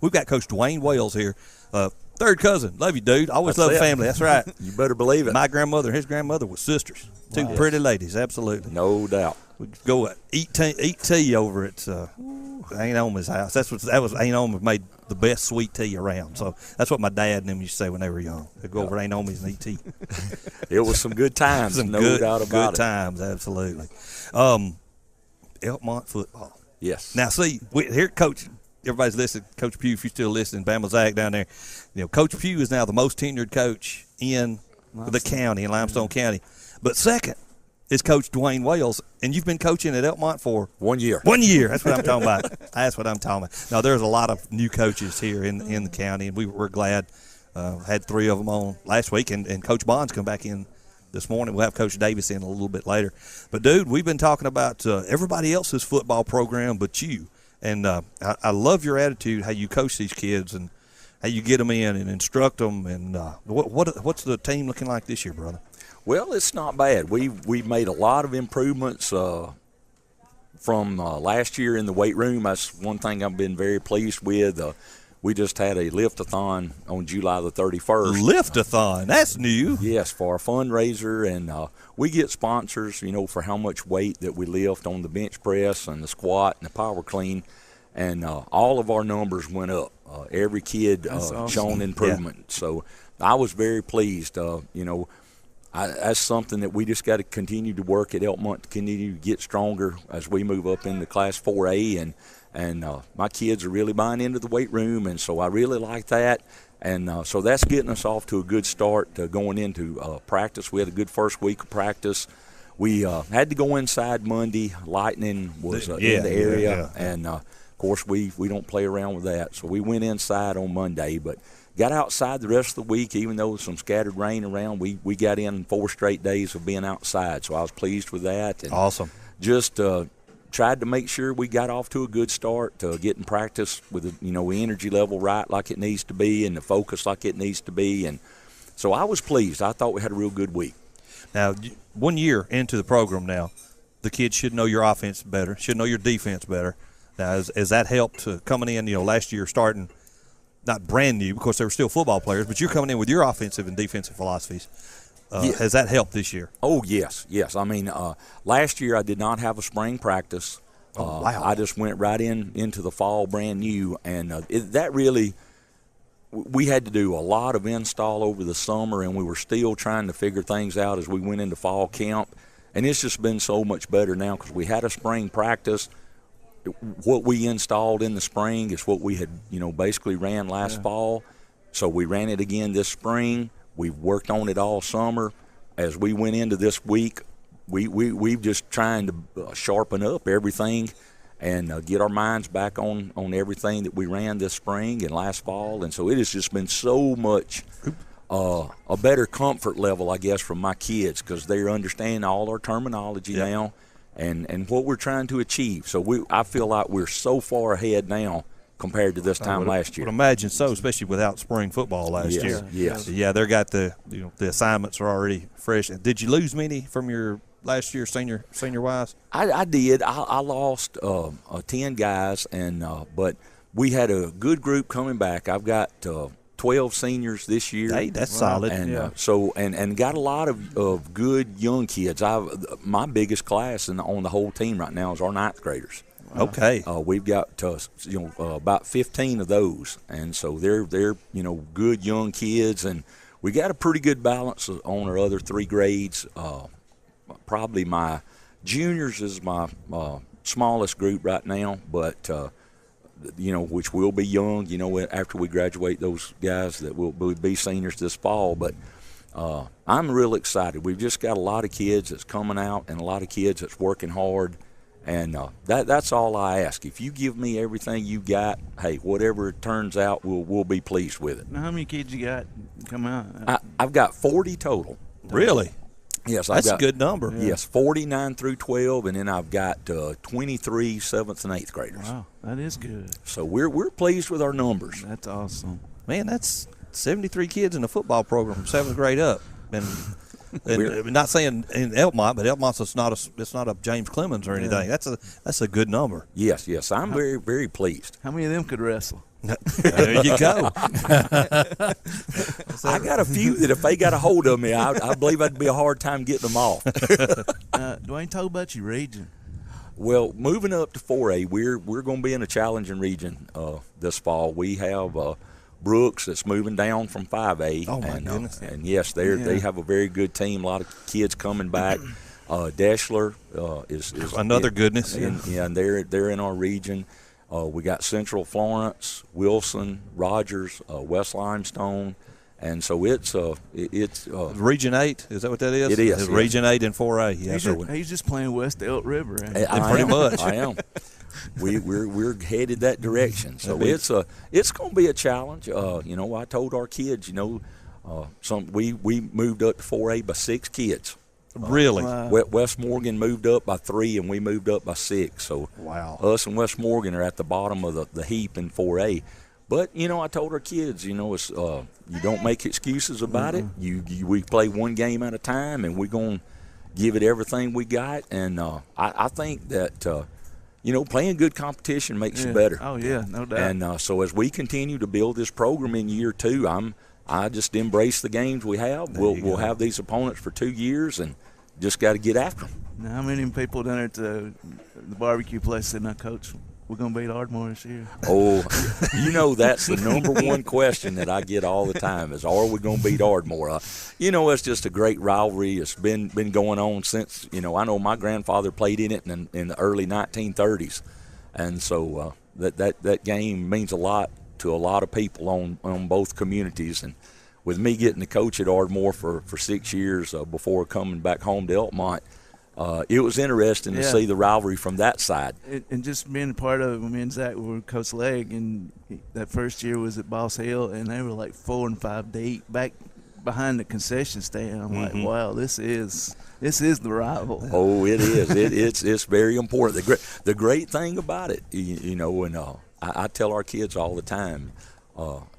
We've got Coach Duane Wales here, third cousin. Love you, dude. Always love family. That's right. You better believe it. My grandmother and his grandmother were sisters. Two pretty ladies, absolutely. No doubt. We could go eat tea over at Aunt Oma's house. That was Aunt Oma made the best sweet tea around. So that's what my dad and them used to say when they were young. They'd go over to Aunt Oma's and eat tea. It was some good times, no doubt about it. Good times, absolutely. Elkmont football. Yes. Now, see, here, Coach, everybody's listening. Coach Pugh, if you're still listening, Bama Zach down there. Coach Pugh is now the most tenured coach in the county, in Limestone County. But second is Coach Duane Wales, and you've been coaching at Elkmont for 1 year. 1 year. That's what I'm talking about. That's what I'm talking about. Now, there's a lot of new coaches here in the county, and we're glad. Had 3 of them on last week, and Coach Bond's come back in this morning. We'll have Coach Davis in a little bit later. But, dude, we've been talking about everybody else's football program but you. And I love your attitude, how you coach these kids and how you get them in and instruct them. And what's the team looking like this year, brother? Well, it's not bad. We've made a lot of improvements from last year in the weight room. That's one thing I've been very pleased with. We just had a lift-a-thon on July the 31st. Lift-a-thon, that's new. Yes, for a fundraiser, and we get sponsors, for how much weight that we lift on the bench press and the squat and the power clean, and all of our numbers went up. Every kid awesome. shown improvement. Yeah. So I was very pleased. That's something that we just got to continue to work at Elkmont to continue to get stronger as we move up into Class 4A, and my kids are really buying into the weight room, and so I really like that. And so that's getting us off to a good start going into practice. We had a good first week of practice. We had to go inside Monday. Lightning was in the area, and of course we don't play around with that. So we went inside on Monday, but got outside the rest of the week. Even though there was some scattered rain around, we got in 4 straight days of being outside. So I was pleased with that. And awesome. Just tried to make sure we got off to a good start, getting practice with the energy level right like it needs to be and the focus like it needs to be. And so I was pleased. I thought we had a real good week. Now, 1 year into the program now, the kids should know your offense better, should know your defense better. Now, has that helped coming in, last year starting not brand new because they were still football players, but you're coming in with your offensive and defensive philosophies. Has that helped this year? Oh, yes. I mean, last year I did not have a spring practice. Wow. I just went right into the fall brand new, and that really – we had to do a lot of install over the summer, and we were still trying to figure things out as we went into fall camp. And it's just been so much better now because we had a spring practice. What we installed in the spring is what we had, basically ran last fall. So we ran it again this spring. We've worked on it all summer. As we went into this week, we've just trying to sharpen up everything and get our minds back on everything that we ran this spring and last fall. And so it has just been so much a better comfort level, I guess, from my kids because they're understanding all our terminology now and what we're trying to achieve. So I feel like we're so far ahead now compared to this time last year. I would imagine so, especially without spring football last year. Yes. Yeah, they got the assignments are already fresh. Did you lose many from your last year senior wise? I did. I lost 10 guys, and but we had a good group coming back. I've got 12 seniors this year. Hey, that's solid. And so got a lot of good young kids. My biggest class on the whole team right now is our 9th graders. Okay. We've got about 15 of those, and so they're good young kids, and we got a pretty good balance on our other 3 grades. Probably my juniors is my smallest group right now, but which will be young. After we graduate, those guys that will be seniors this fall, but. I'm real excited. We've just got a lot of kids that's coming out and a lot of kids that's working hard. And that's all I ask. If you give me everything you got, hey, whatever it turns out, we'll be pleased with it. Now, how many kids you got come out? I've got 40 total. Really? Yes. That's a good number. Yes, 49 through 12, and then I've got 23 7th and 8th graders. Wow, that is good. So we're pleased with our numbers. That's awesome. Man, that's 73 kids in the football program from 7th grade up. And not saying in Elkmont, but Elkmont's it's not a James Clemens or anything. That's a good number. Yes. I'm very, very pleased. How many of them could wrestle? There you go. I got a few that if they got a hold of me, I believe it'd be a hard time getting them off. Duane, talk about your region. Well, moving up to 4A, we're going to be in a challenging region this fall. We have Brooks that's moving down from 5A. Oh, my goodness. And yes, they have a very good team. A lot of kids coming back. Deschler is Another goodness. And they're in our region. We got Central Florence, Wilson, Rogers, West Limestone. And so it's Region 8, is that what that is? It is. It's Region 8 and 4A. Yes, He's just playing west of Elk River. Pretty much. I am. We're headed that direction. So it's going to be a challenge. I told our kids, we moved up to 4A by 6 kids. Really? Wow. Wes Morgan moved up by 3, and we moved up by 6. So wow. Us and Wes Morgan are at the bottom of the heap in 4A. But I told our kids, it's you don't make excuses about it. We play one game at a time, and we're gonna give it everything we got. And I think that playing good competition makes you better. Oh yeah, no doubt. And so as we continue to build this program in year 2, I just embrace the games we have. We'll have these opponents for 2 years, and just got to get after them. Now, how many people down there at the barbecue place said, "Now, Coach, we're going to beat Ardmore this year"? Oh, that's the number one question that I get all the time is, are we going to beat Ardmore? It's just a great rivalry. It's been going on since, I know my grandfather played in it in the early 1930s. And so that game means a lot to a lot of people on both communities. And with me getting to coach at Ardmore for 6 years before coming back home to Elkmont, it was interesting to see the rivalry from that side. And just being a part of it, me and Zach were Coach Legg, and that first year was at Boss Hill, and they were like 4 and 5 deep back behind the concession stand. I'm like, wow, this is the rival. Oh, it is. It's very important. The great thing about it, and I tell our kids all the time,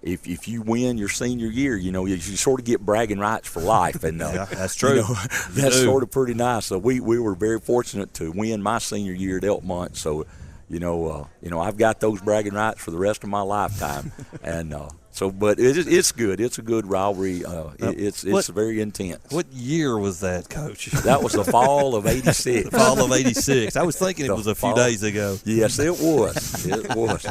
if you win your senior year, you sort of get bragging rights for life, and yeah, that's true. That's sort of pretty nice. So we were very fortunate to win my senior year at Elkmont. So, I've got those bragging rights for the rest of my lifetime, and but it's good. It's a good rivalry. It's very intense. What year was that, Coach? That was the fall of '86. The fall of '86. I was thinking it was a few days ago. Yes, it was. It was.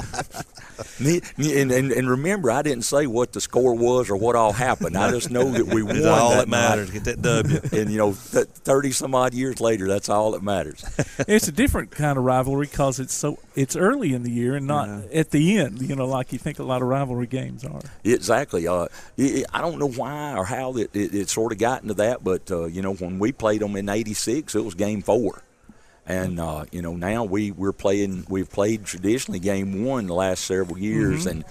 And remember, I didn't say what the score was or what all happened. I just know that we won. That's all that that matters. Get that W. And 30 some odd years later, that's all that matters. It's a different kind of rivalry because it's early in the year and not at the end. Like you think a lot of rivalry games are. Exactly. I don't know why or how it sort of got into that, but when we played them in '86, it was Game 4. And now we've played traditionally Game 1 the last several years, and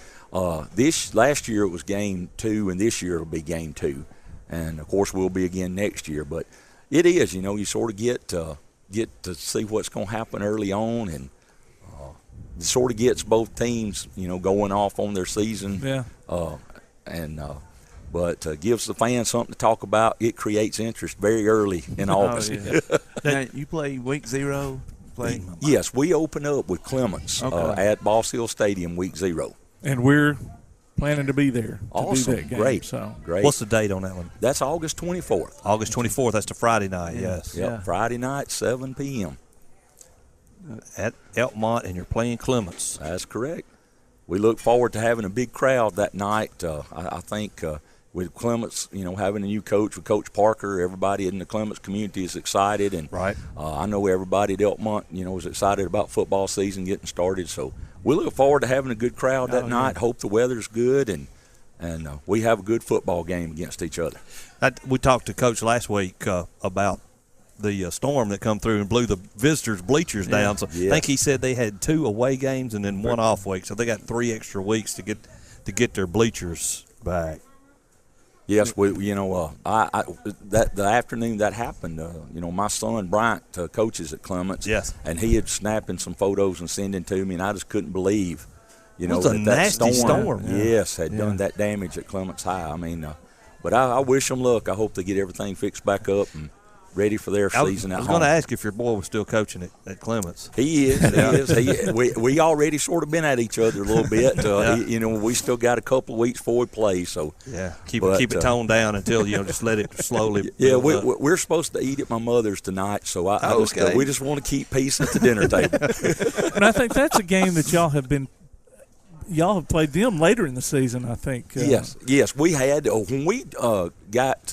this last year it was Game 2, and this year it'll be Game 2, and of course we'll be again next year. But it is, you sort of get to see what's going to happen early on, and it sort of gets both teams going off on their season. Yeah. But gives the fans something to talk about. It creates interest very early in August. Oh, yeah. Now, you play week 0? Yes, we open up with Clemens at Boss Hill Stadium week 0. And we're planning to be there to awesome. do that game. Great. So. Great. What's the date on that one? That's August 24th. August 24th. That's the Friday night, yes. Yep, Yeah. Friday night, 7 p.m. At Elkmont, and you're playing Clemens. That's correct. We look forward to having a big crowd that night. I think with Clements, having a new coach with Coach Parker, everybody in the Clements community is excited, and right. I know everybody at Elkmont, is excited about football season getting started. So we look forward to having a good crowd that night. Hope the weather's good, and we have a good football game against each other. We talked to Coach last week about the storm that come through and blew the visitors' bleachers down. So I think he said they had 2 away games and then 1 off week, so they got 3 extra weeks to get their bleachers back. Yes, the afternoon that happened, my son Bryant coaches at Clements. Yes. And he had snapping some photos and sending to me, and I just couldn't believe, it was a nasty storm. Yes, had done that damage at Clements High. I mean, but I wish them luck. I hope they get everything fixed back up and ready for their season at home. I was going to ask if your boy was still coaching at Clemens. He is. We already sort of been at each other a little bit. We still got a couple of weeks before we play. So keep it toned down until just let it slowly. Yeah, we're supposed to eat at my mother's tonight, so we just want to keep peace at the dinner table. And I think that's a game that y'all have played them later in the season, I think. Yes, we had. When we got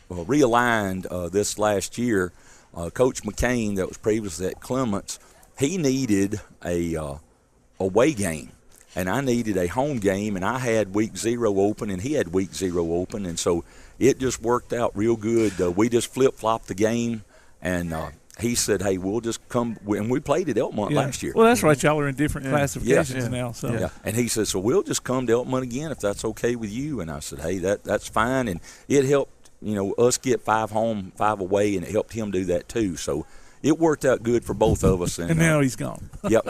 realigned this last year, Coach McCain, that was previously at Clements, he needed a away game, and I needed a home game, and I had week 0 open, and he had week 0 open, and so it just worked out real good. We just flip-flopped the game, and he said, hey, we'll just come – and we played at Elkmont last year. Well, that's right. Y'all are in different classifications now. So. Yeah. And he said, so we'll just come to Elkmont again if that's okay with you. And I said, hey, that's fine. And it helped, us get 5 home, 5 away, and it helped him do that too. So it worked out good for both of us. And now he's gone. Yep.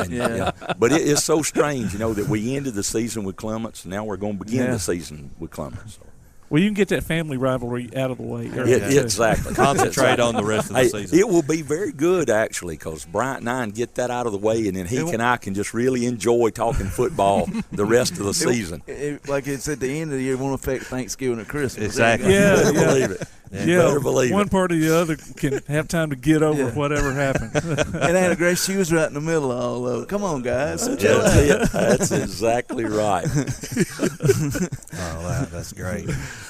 But it's so strange, that we ended the season with Clements, and now we're going to begin the season with Clements. So. Well, you can get that family rivalry out of the way. Exactly. Concentrate on the rest of the season. It will be very good, actually, because Bryant and I can get that out of the way, and then he and I can just really enjoy talking football the rest of the season. Like it's at the end of the year, it won't affect Thanksgiving or Christmas. Exactly. Yeah. Believe it. Better believe one part or the other can have time to get over whatever happened. And Anna Grace, she was right in the middle of all of it. Come on, guys. That's exactly right. That's great.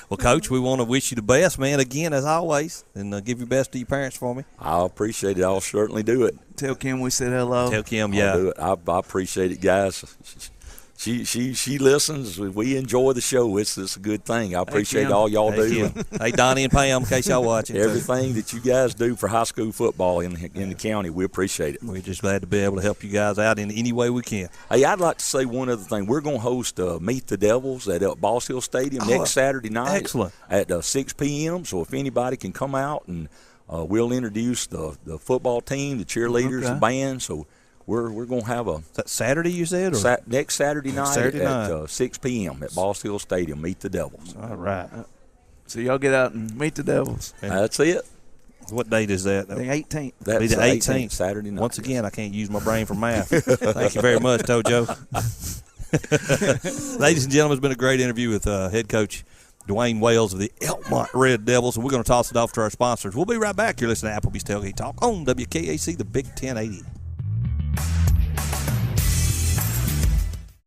Well, Coach, we want to wish you the best, man, again, as always, and give your best to your parents for me. I appreciate it. I'll certainly do it. Tell Kim we said hello. Tell Kim, I'll do it. I appreciate it, guys. She listens. We enjoy the show. It's a good thing. I appreciate all y'all do. Hey, Donnie and Pam, in case y'all watching. Everything that you guys do for high school football in the county, we appreciate it. We're just glad to be able to help you guys out in any way we can. Hey, I'd like to say one other thing. We're going to host Meet the Devils at Boss Hill Stadium next Saturday night. Excellent. At 6 p.m. So if anybody can come out, and we'll introduce the football team, the cheerleaders, the band. So we're going to have Is that Saturday, you said? Or? Next Saturday night at 6 p.m. at Boss Hill Stadium. Meet the Devils. All right. So y'all get out and meet the Devils. That's it. What date is that? The 18th. That's be the 18th. Saturday night. Once again, I can't use my brain for math. Thank you very much, Tojo. Ladies and gentlemen, it's been a great interview with head coach Duane Wales of the Elkmont Red Devils. And we're going to toss it off to our sponsors. We'll be right back. You're listening to Applebee's Tailgate Talk on WKAC, the Big 1080.